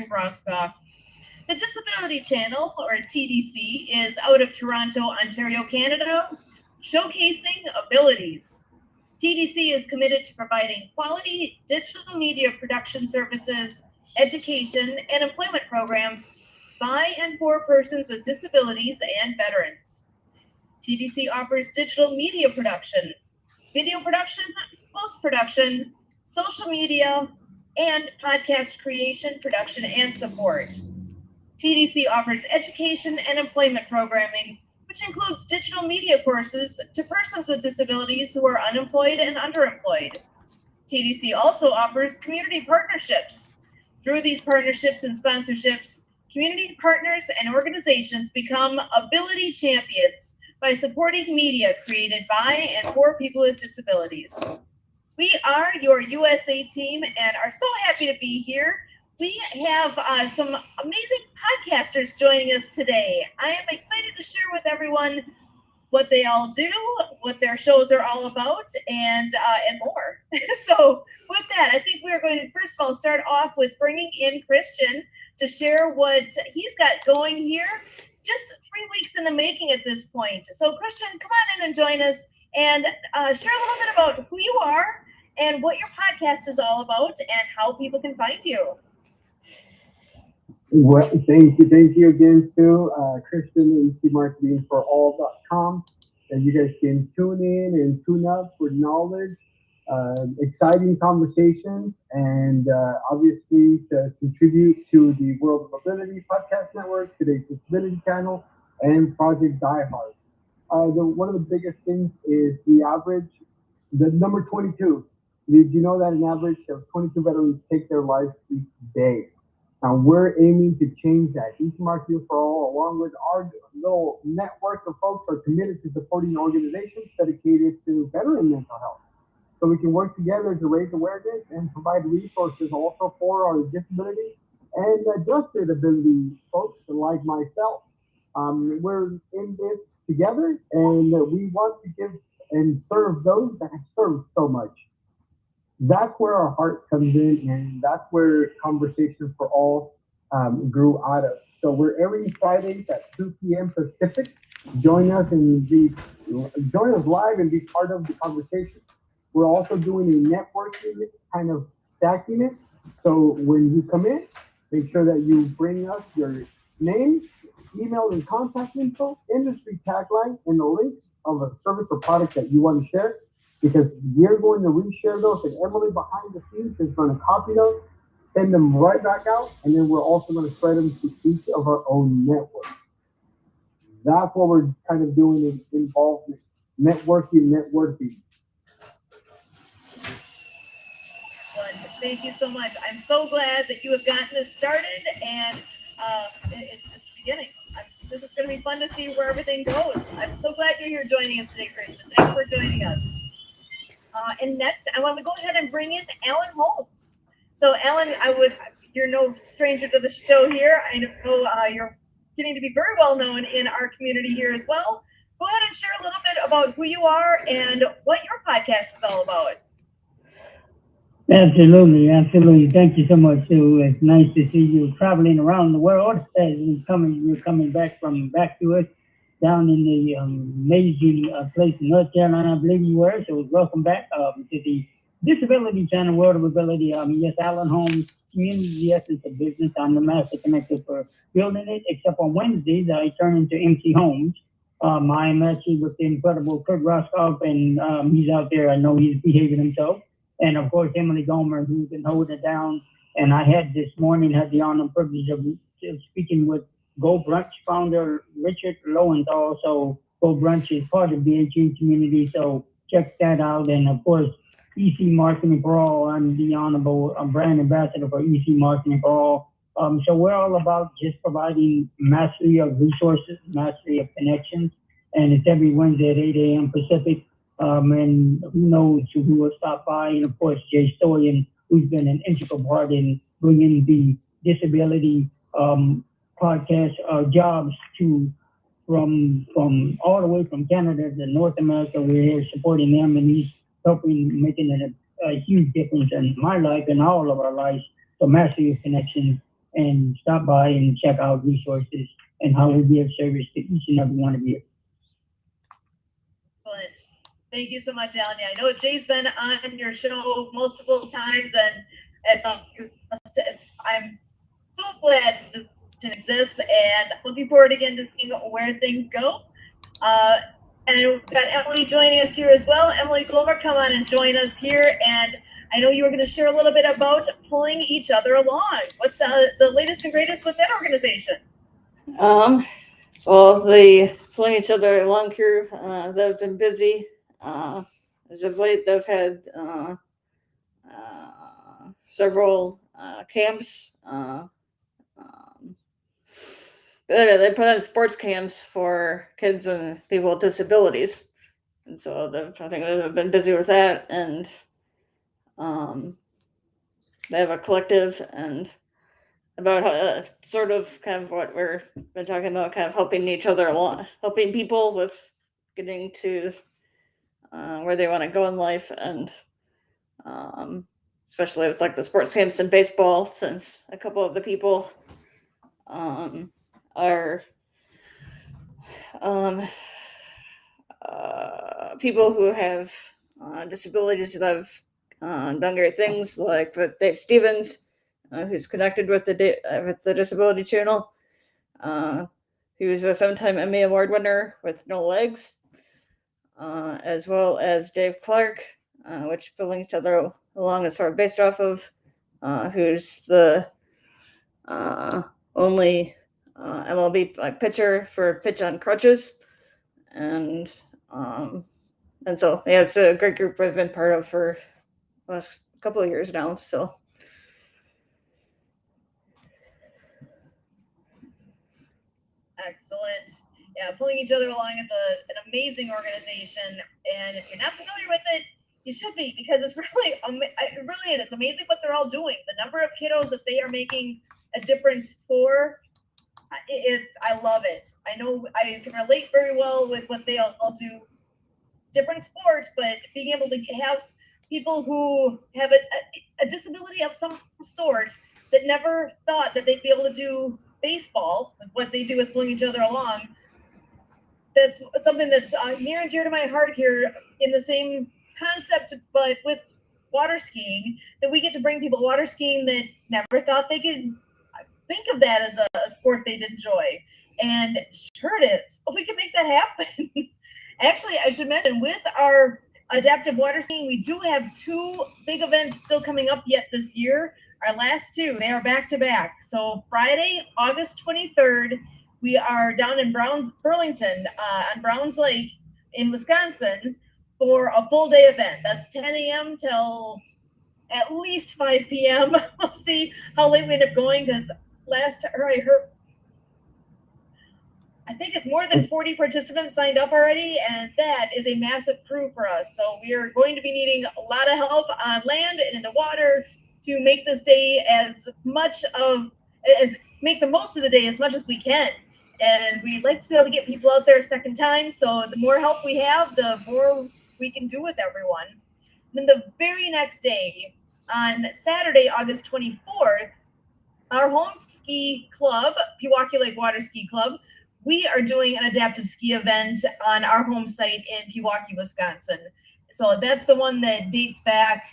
Roscoff. The Disability Channel, or TDC, is out of Toronto, Ontario, Canada, showcasing abilities. TDC is committed to providing quality digital media production services, education, and employment programs by and for persons with disabilities and veterans. TDC offers digital media production, video production, post production, social media, and podcast creation, production, and support. TDC offers education and employment programming, which includes digital media courses to persons with disabilities who are unemployed and underemployed. TDC also offers community partnerships. Through these partnerships and sponsorships, community partners and organizations become ability champions by supporting media created by and for people with disabilities. We are your USA team and are so happy to be here. We have some amazing podcasters joining us today. I am excited to share with everyone what they all do, what their shows are all about, and more. So, with that, I think we are going to first of all start off with bringing in Christian to share what he's got going here. Just 3 weeks in the making at this point. So, Christian, come on in and join us and share a little bit about who you are and what your podcast is all about and how people can find you. Well, thank you again, Sue. Christian, ecmarketingforall.com. And you guys can tune in and tune up for knowledge, exciting conversations, and obviously to contribute to the World of Ability Podcast Network, today's Disability Channel, and Project Die Hard. One of the biggest things is the number 22. Did you know that an average of 22 veterans take their lives each day? Now we're aiming to change that. East Marketing for All, along with our little network of folks, are committed to supporting organizations dedicated to veteran mental health. So we can work together to raise awareness and provide resources also for our disability and adjusted ability folks like myself. We're in this together, and we want to give and serve those that have served so much. That's where our heart comes in, and that's where Conversation for All grew out of. So we're every Fridays at 2 p.m. Pacific. Join us and join us live and be part of the conversation. We're also doing a networking, kind of stacking it. So when you come in, make sure that you bring us your name, email, and contact info, industry tagline, and the link of a service or product that you want to share, because we're going to reshare those, and Emily behind the scenes is going to copy those, send them right back out, and then we're also going to spread them to each of our own networks. That's what we're kind of doing in involvement, networking. Excellent. Thank you so much. I'm so glad that you have gotten this started, and it's just the beginning. This is going to be fun to see where everything goes. I'm so glad you're here joining us today, Christian. Thanks for joining us. And next, I want to go ahead and bring in Alen Holmes. So, Alen, you're no stranger to the show here. I know you're getting to be very well known in our community here as well. Go ahead and share a little bit about who you are and what your podcast is all about. Absolutely. Thank you so much, Sue. It's nice to see you traveling around the world as you're coming back to us down in the amazing place in North Carolina, I believe you were. So welcome back to the Disability Channel, World of Ability. Yes, Alen Holmes, community, yes, it's a business. I'm the master connector for building it, except on Wednesdays, I turn into MC Holmes. I'm actually with the incredible Kurt Roscoff, and he's out there. I know he's behaving himself. And of course, Emily Gomer, who's been holding it down. And I had this morning had the honor and privilege of speaking with Go Brunch founder Richard Lowenthal. So Go Brunch is part of the HE community. So check that out. And of course, EC Marketing for All. I'm the honorable brand ambassador for EC Marketing for All. So we're all about just providing mastery of resources, mastery of connections. And it's every Wednesday at 8 a.m. Pacific. And who knows who will stop by, and of course Jay Stoyan, who's been an integral part in bringing the disability podcast jobs to from all the way from Canada to North America. We're here supporting them, and he's helping making a huge difference in my life and all of our lives. So mastery of connections, and stop by and check out resources and how we'll be of service to each and every one of you. Excellent. Thank you so much, Alen. Yeah, I know Jay's been on your show multiple times, and I'm so glad this exists, and looking forward again to seeing where things go. And we've got Emily joining us here as well. Emily Glover, come on and join us here. And I know you were going to share a little bit about pulling each other along. What's the latest and greatest with that organization? Well, the pulling each other along crew, they've been busy. As of late, they've had several camps. They put on sports camps for kids and people with disabilities, and so I think they've been busy with that. And they have a collective and about sort of kind of what we're been talking about, kind of helping each other along, helping people with getting to where they want to go in life, and especially with like the sports camps and baseball, since a couple of the people are people who have disabilities that have done great things, like with Dave Stevens, who's connected with the Disability Channel. He was a 7-time Emmy Award winner with no legs, as well as Dave Clark, which Pulling Each Other Along is sort of based off of, who's the only MLB pitcher for pitch on crutches, and so yeah, it's a great group I've been part of for the last couple of years now. So. Excellent. Yeah, Pulling Each Other Along is an amazing organization, and if you're not familiar with it, you should be, because it's really, it really is. It's amazing what they're all doing. The number of kiddos that they are making a difference for, I love it. I know I can relate very well with what they all do. Different sports, but being able to have people who have a disability of some sort that never thought that they'd be able to do baseball with what they do with Pulling Each Other Along. That's something that's near and dear to my heart here, in the same concept, but with water skiing, that we get to bring people water skiing that never thought they could think of that as a sport they'd enjoy. And sure it is. We can make that happen. Actually, I should mention, with our adaptive water skiing, we do have 2 big events still coming up yet this year. Our last 2, they are back to back. So Friday, August 23rd, we are down in Burlington on Browns Lake in Wisconsin for a full day event. That's 10 a.m. till at least 5 p.m. We'll see how late we end up going, because last I heard, I think it's more than 40 participants signed up already, and that is a massive crew for us. So we are going to be needing a lot of help on land and in the water to make this day make the most of the day as much as we can. And we'd like to be able to get people out there a second time. So the more help we have, the more we can do with everyone. And then the very next day, on Saturday, August 24th, our home ski club, Pewaukee Lake Water Ski Club, we are doing an adaptive ski event on our home site in Pewaukee, Wisconsin. So that's the one that dates back,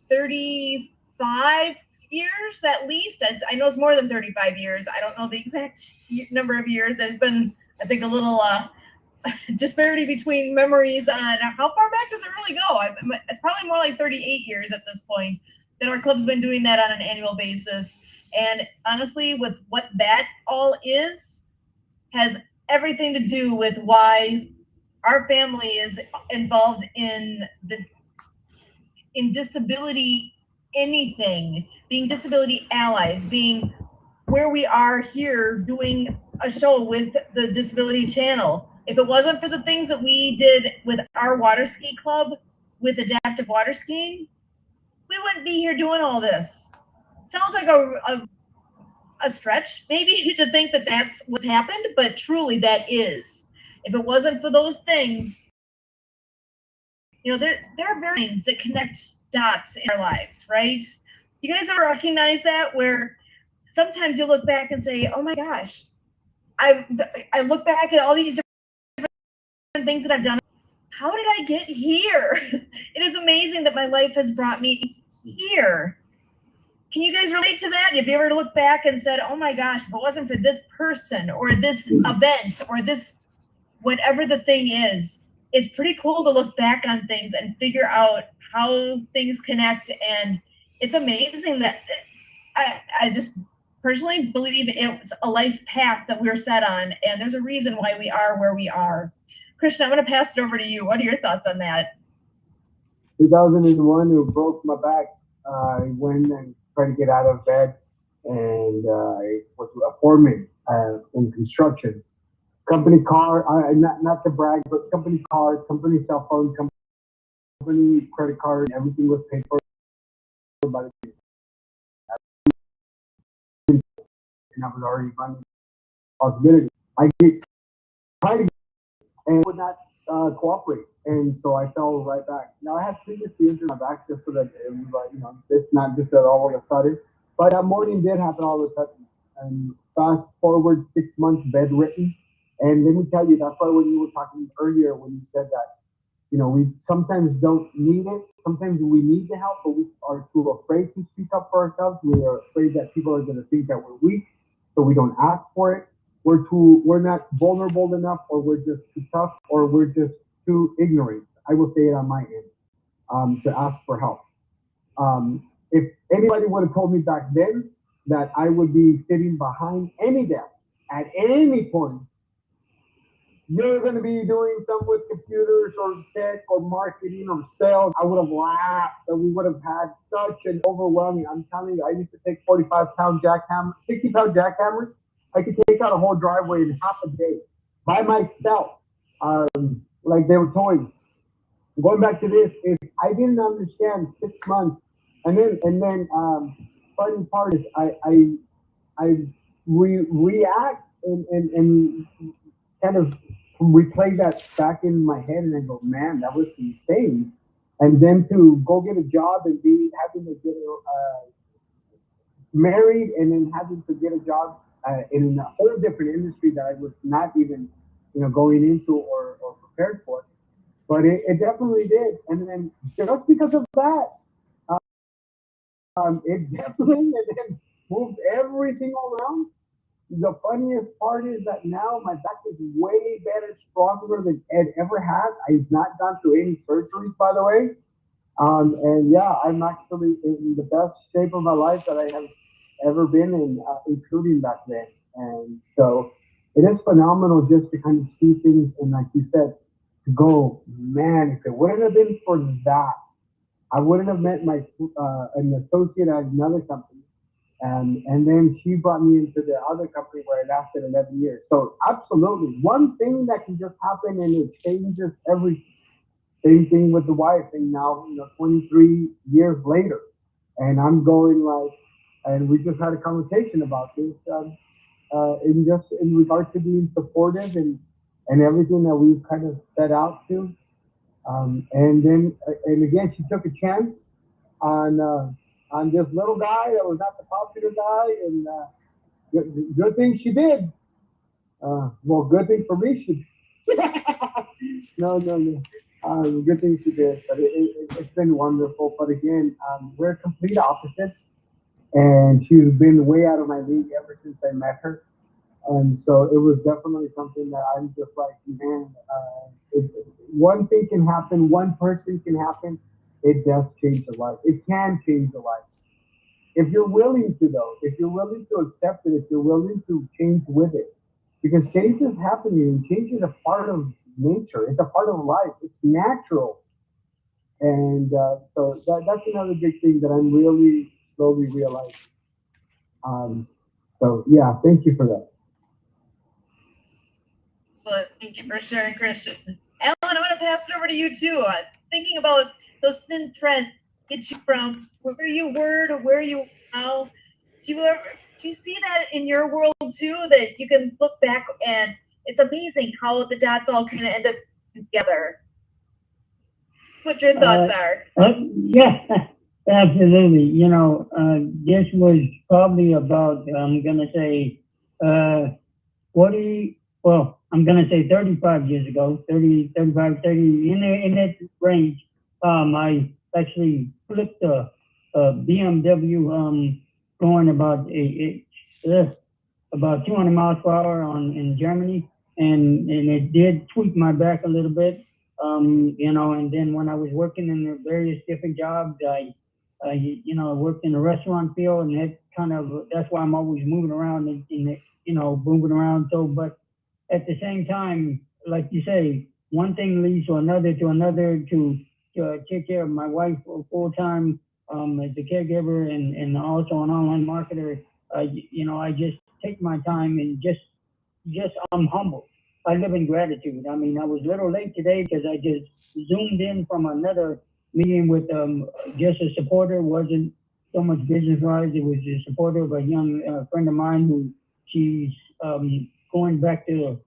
35 years at least. I know it's more than 35 years. I don't know the exact number of years. There's been, I think, a little disparity between memories on how far back does it really go. It's probably more like 38 years at this point that our club's been doing that on an annual basis. And honestly, with what that all has everything to do with why our family is involved in disability anything, being disability allies, being where we are here doing a show with the Disability Channel. If it wasn't for the things that we did with our water ski club, with adaptive water skiing, we wouldn't be here doing all this. Sounds like a stretch, maybe, to think that that's what's happened, but truly that is. If it wasn't for those things, there are variants that connect dots in our lives, right? You guys ever recognize that, where sometimes you look back and say, oh my gosh, I look back at all these different things that I've done. How did I get here? It is amazing that my life has brought me here. Can you guys relate to that? Have you ever looked back and said, oh my gosh, if it wasn't for this person or this event or this, whatever the thing is, it's pretty cool to look back on things and figure out how things connect. And it's amazing that I just personally believe it's a life path that we're set on. And there's a reason why we are where we are. Christian, I'm going to pass it over to you. What are your thoughts on that? 2001, it broke my back. I went and tried to get out of bed, and I was a foreman in construction. Company car, not to brag, but company car, company cell phone, company credit card, everything was paid for by the company. And I was already running responsibility. I get tried to and would not cooperate, and so I fell right back. Now I had previously injured my back just so that it was like, it's not just that all of a sudden, but that morning did happen all of a sudden. And fast forward 6 months bedridden, and let me tell you, that's why when you were talking earlier when you said that, we sometimes don't need it. Sometimes we need the help, but we are too afraid to speak up for ourselves. We are afraid that people are going to think that we're weak, so we don't ask for it. We're not vulnerable enough, or we're just too tough, or we're just too ignorant. I will say it on my end, to ask for help. If anybody would have told me back then that I would be sitting behind any desk at any point, you're going to be doing something with computers or tech or marketing or sales, I would have laughed, and we would have had such an overwhelming. I'm telling you, I used to take 45-pound jackhammer, 60-pound jackhammers. I could take out a whole driveway in half a day by myself, like they were toys. Going back to this is I didn't understand 6 months, and then funny part is I react and kind of replay that back in my head, and I go, man, that was insane. And then to go get a job and be having to get married, and then having to get a job in a whole different industry that I was not even, going into or prepared for. But it definitely did. And then just because of that, it definitely and then moved everything all around. The funniest part is that now my back is way better, stronger than Ed ever has. I've not gone through any surgeries, by the way. And yeah, I'm actually in the best shape of my life that I have ever been in, including back then. And so it is phenomenal just to kind of see things, and like you said, to go, man, if it wouldn't have been for that, I wouldn't have met my an associate at another company. And then she brought me into the other company where I lasted 11 years. So absolutely, one thing that can just happen and it changes everything. Same thing with the wife, and now 23 years later, and I'm going like, and we just had a conversation about this, in regard to being supportive and everything that we've kind of set out to, and then and again she took a chance on this little guy that was not the popular guy, and good thing she did. Well, good thing for me she no, no, no. Good thing she did, but it's been wonderful. But again, we're complete opposites, and she's been way out of my league ever since I met her. And so it was definitely something that I'm just like, man, one thing can happen, one person can happen, it does change a life. It can change a life. If you're willing to, though, if you're willing to accept it, if you're willing to change with it, because change is happening, and change is a part of nature. It's a part of life. It's natural. And so that's another big thing that I'm really slowly realizing. So yeah, thank you for that. So thank you for sharing, Christian. Ellen, I want to pass it over to you too. Thinking about those thin threads get you from where you were to where you are now. Do you see that in your world too? That you can look back and it's amazing how the dots all kind of end up together. What your thoughts are? Yeah. Absolutely. You know, this was probably about, I'm going to say, 40, well, I'm going to say 35 years ago, 30, 35, 30, in that range. I actually flipped a BMW, going about 200 miles per hour in Germany, and it did tweak my back a little bit. You know, and then when I was working in the various different jobs, you know, I worked in the restaurant field, and that's why I'm always moving around you know, moving around. So, but at the same time, like you say, one thing leads to another, to take care of my wife full time, as a caregiver, and also an online marketer. You know, I just take my time and just I'm humble. I live in gratitude. I mean, I was a little late today because I just zoomed in from another meeting with just a supporter. Wasn't so much business wise. It was a supporter of a young friend of mine who she's going back to.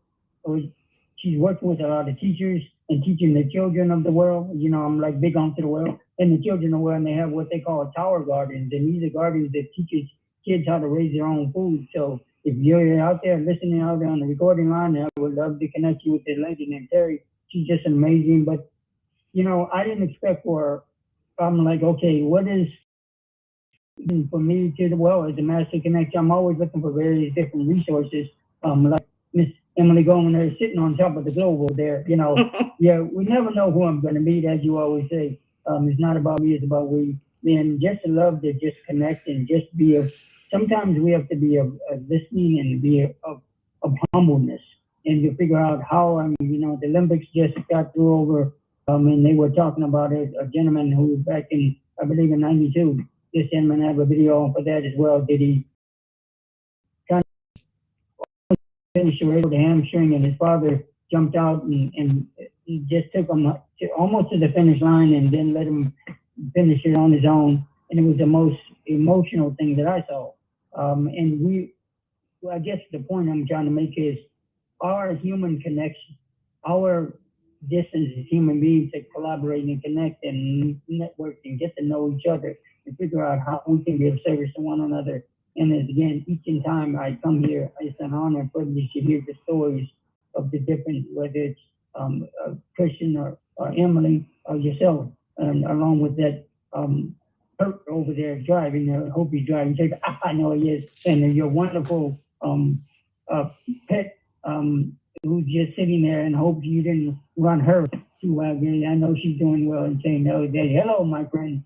She's working with a lot of teachers and teaching the children of the world. You know, I'm like big onto the world and the children of the world, and they have what they call tower gardens, and these are gardens that teaches kids how to raise their own food. So if you're out there listening out there on the recording line, I would love to connect you with this lady named Terry. She's just amazing. But you know, I didn't expect for her. I'm like, okay, what is for me to the well as a master connector? I'm always looking for various different resources. Like Miss Emily Goldman there sitting on top of the globe over there. You know, yeah, we never know who I'm going to meet, as you always say. It's not about me, it's about we. And just to love to just connect and just be a. Sometimes we have to be a listening and be of humbleness, and to figure out how. I mean, you know, the Olympics just got through over, and they were talking about a gentleman who back in, I believe, in '92. This gentleman have a video for that as well. Did he kind of finish the hamstring, and his father jumped out and he just took him almost to the finish line and then let him finish it on his own. And it was the most emotional thing that I saw. And I guess the point I'm trying to make is our human connection, our distance as human beings to collaborate and connect and network and get to know each other and figure out how we can be of service to one another. And as again, each and time I come here, it's an honor and privilege to hear the stories of the different, whether it's Christian or Emily or yourself, and along with that Kurt over there driving. I hope he's driving safe. I know he is. And your wonderful pet who's just sitting there, and hope you didn't run her too well. I know she's doing well and saying, "Oh, hello, my friend."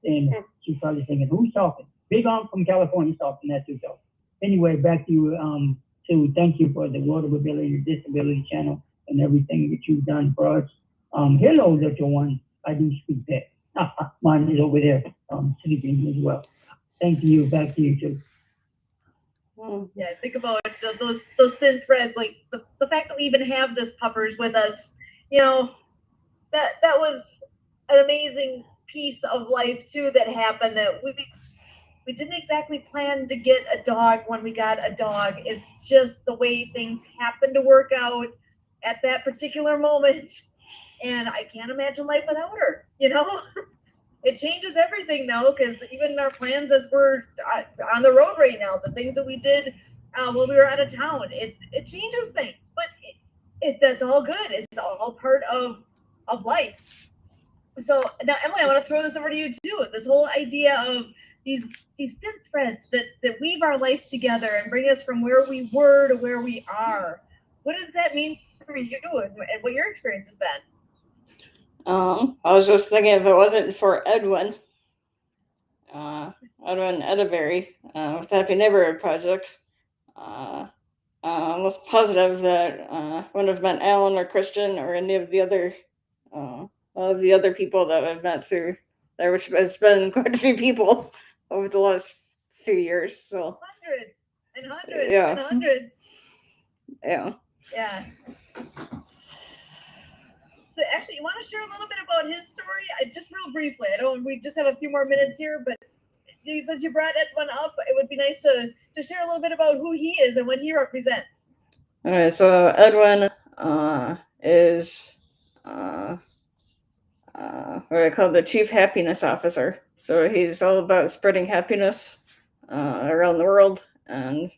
And she's probably thinking, "Who's talking?" Big Aunt from California talking. That's who's talking. Anyway, back to you. Sue, thank you for the World of Ability Disability channel and everything that you've done for us. Hello, little one. I do speak that. Mine is over there, sleeping as well. Thank you. Back to you, Sue. Yeah, think about those thin threads, like the fact that we even have this puppers with us. You know, that was an amazing piece of life too that happened, that we didn't exactly plan to get a dog when we got a dog. It's just the way things happened to work out at that particular moment. And I can't imagine life without her, you know? It changes everything though, because even our plans as we're on the road right now, the things that we did when we were out of town, it changes things, but that's all good. It's all part of life. So now, Emily, I want to throw this over to you too. This whole idea of these thin threads that weave our life together and bring us from where we were to where we are. What does that mean for you and what your experience has been? I was just thinking, if it wasn't for Edwin Edaberry with the Happy Neighborhood Project, I'm almost positive that wouldn't have met Alen or Christian or any of the other people that I've met through there, which has been quite a few people over the last few years. So hundreds and hundreds and hundreds. Yeah. So actually, you want to share a little bit about his story? Just real briefly. We just have a few more minutes here, but since you brought Edwin up, it would be nice to share a little bit about who he is and what he represents. All right, so Edwin is what I call the Chief Happiness Officer So he's all about spreading happiness around the world. And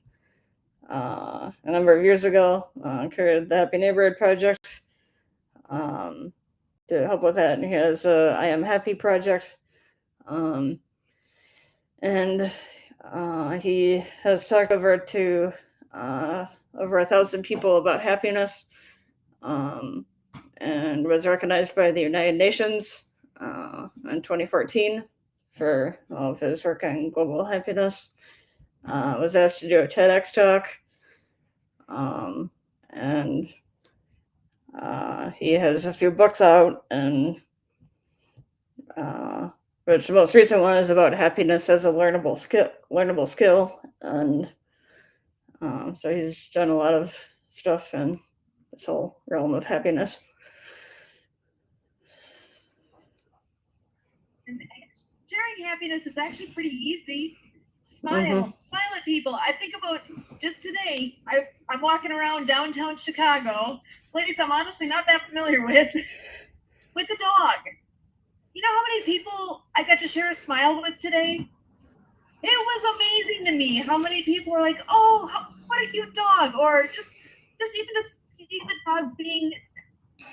a number of years ago, created the Happy Neighborhood Project to help with that. And he has a I Am Happy project. And he has talked over to over 1,000 people about happiness, and was recognized by the United Nations in 2014 for all of his work on global happiness. Was asked to do a TEDx talk, and he has a few books out, and which the most recent one is about happiness as a learnable skill, and so he's done a lot of stuff in this whole realm of happiness. And sharing happiness is actually pretty easy. Smile at people. I think about just today, I'm walking around downtown Chicago, place I'm honestly not that familiar with a dog. You know how many people I got to share a smile with today? It was amazing to me how many people were like, "Oh, what a cute dog," or just even to see the dog being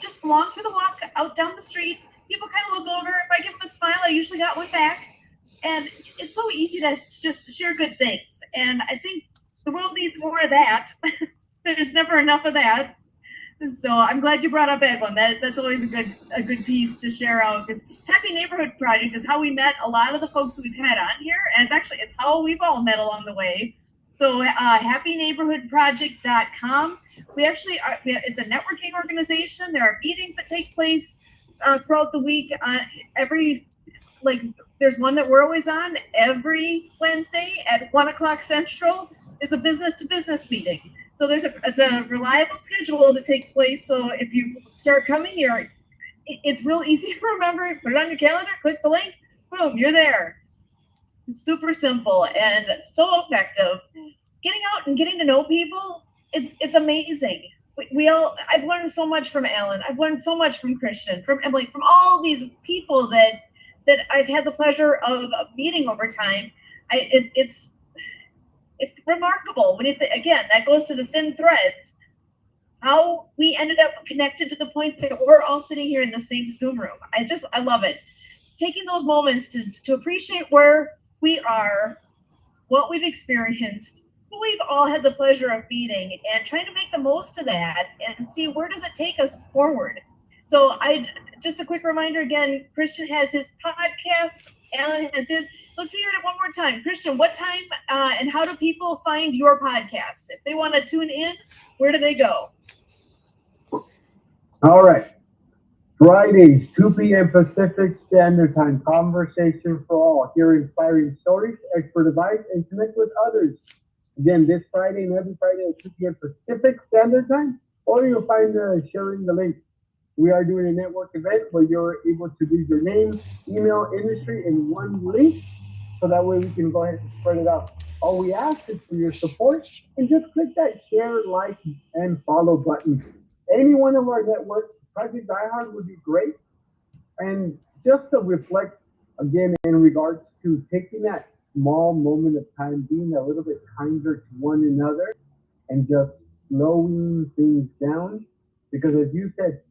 just along for the walk out down the street. People kind of look over. If I give them a smile, I usually got one back. And it's so easy to just share good things. And I think the world needs more of that. There's never enough of that. So I'm glad you brought up Edwin. That's always a good piece to share out, because Happy Neighborhood Project is how we met a lot of the folks we've had on here, and it's how we've all met along the way. So happyneighborhoodproject.com. We actually are. It's a networking organization. There are meetings that take place throughout the week. There's one that we're always on every Wednesday at 1:00 Central. Is a business to business meeting. So it's a reliable schedule that takes place. So if you start coming, it's real easy to remember. Put it on your calendar, click the link, boom, you're there. It's super simple and so effective. Getting out and getting to know people, it's amazing. I've learned so much from Alen. I've learned so much from Christian, from Emily, from all these people that I've had the pleasure of meeting over time. It's remarkable when again, that goes to the thin threads, how we ended up connected to the point that we're all sitting here in the same Zoom room. I love it. Taking those moments to appreciate where we are, what we've experienced, who we've all had the pleasure of meeting, and trying to make the most of that and see where does it take us forward. So just a quick reminder again, Christian has his podcast, Alen has his. Let's hear it one more time. Christian, what time and how do people find your podcast? If they want to tune in, where do they go? All right. Fridays, 2 p.m. Pacific Standard Time. Conversation for all. Hear inspiring stories, expert advice, and connect with others. Again, this Friday and every Friday at 2 p.m. Pacific Standard Time, or you'll find sharing the link. We are doing a network event where you're able to leave your name, email, industry in one link, so that way we can go ahead and spread it out. All we ask is for your support, and just click that share, like, and follow button. Any one of our networks, Project DieHard would be great. And just to reflect again in regards to taking that small moment of time, being a little bit kinder to one another, and just slowing things down. Because as you said,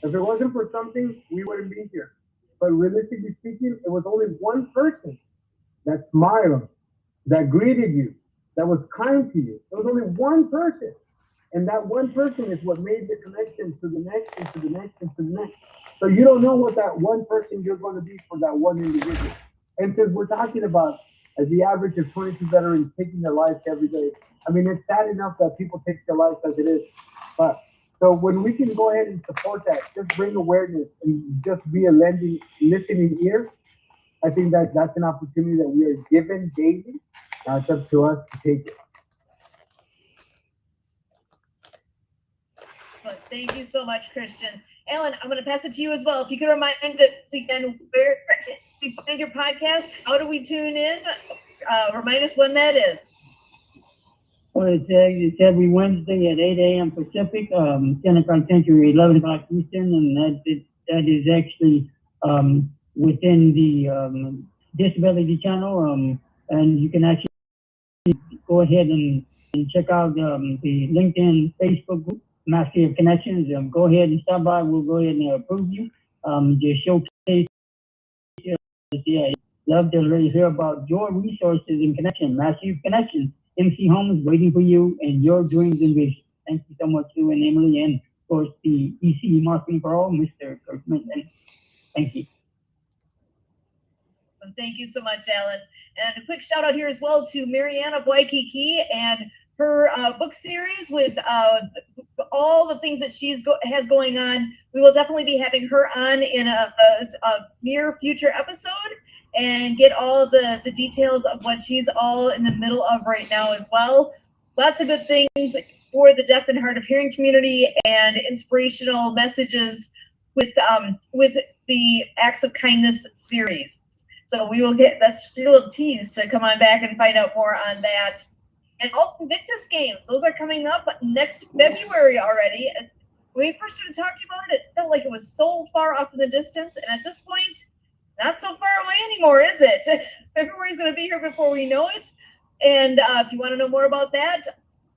if it wasn't for something, we wouldn't be here. But realistically speaking, it was only one person that smiled, that greeted you, that was kind to you. It was only one person. And that one person is what made the connection to the next and to the next and to the next. So you don't know what that one person you're going to be for that one individual. And since we're talking about the average of 22 veterans taking their lives every day, I mean, it's sad enough that people take their lives as it is. But so when we can go ahead and support that, just bring awareness and just be a listening ear, I think that's an opportunity that we are given daily. It's up to us to take it. So thank you so much, Christian. Alen, I'm going to pass it to you as well. If you could remind us again where we find your podcast, how do we tune in? Remind us when that is. Well, it's every Wednesday at 8 a.m. Pacific, 10 o'clock Central, 11 o'clock Eastern, and that is actually within the Disability Channel, and you can actually go ahead and check out the LinkedIn, Facebook group, Mastery of Connections. Go ahead and stop by. We'll go ahead and approve you. Just showcase. Yeah, love to really hear about your resources and connection. Mastery of Connections. MC Holmes waiting for you and your dreams and visions. Thank you so much, Sue and Emily, and of course the EC Marketing for All, Mr. Kirkman. And thank you. So thank you so much, Alan. And a quick shout out here as well to Mariana of Waikiki and her book series with all the things that has going on. We will definitely be having her on in a near future episode and get all the details of what she's all in the middle of right now as well. Lots of good things for the deaf and hard of hearing community and inspirational messages with the Acts of Kindness series. So we will that's just a little tease to come on back and find out more on that. And all Invictus games, those are coming up next February already. When we first started talking about it, it felt like it was so far off in the distance. And at this point, it's not so far away anymore, is it? February is going to be here before we know it. And if you want to know more about that,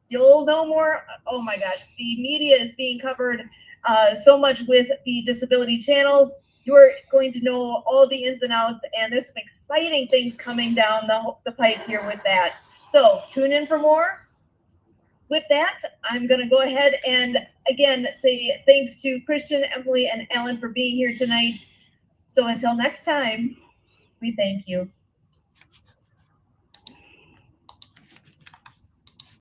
you'll know more. Oh my gosh, the media is being covered so much with the Disability Channel. You're going to know all the ins and outs, and there's some exciting things coming down the pipe here with that. So tune in for more. With that, I'm going to go ahead and again say thanks to Christian, Emily, and Alan for being here tonight. So until next time, we thank you.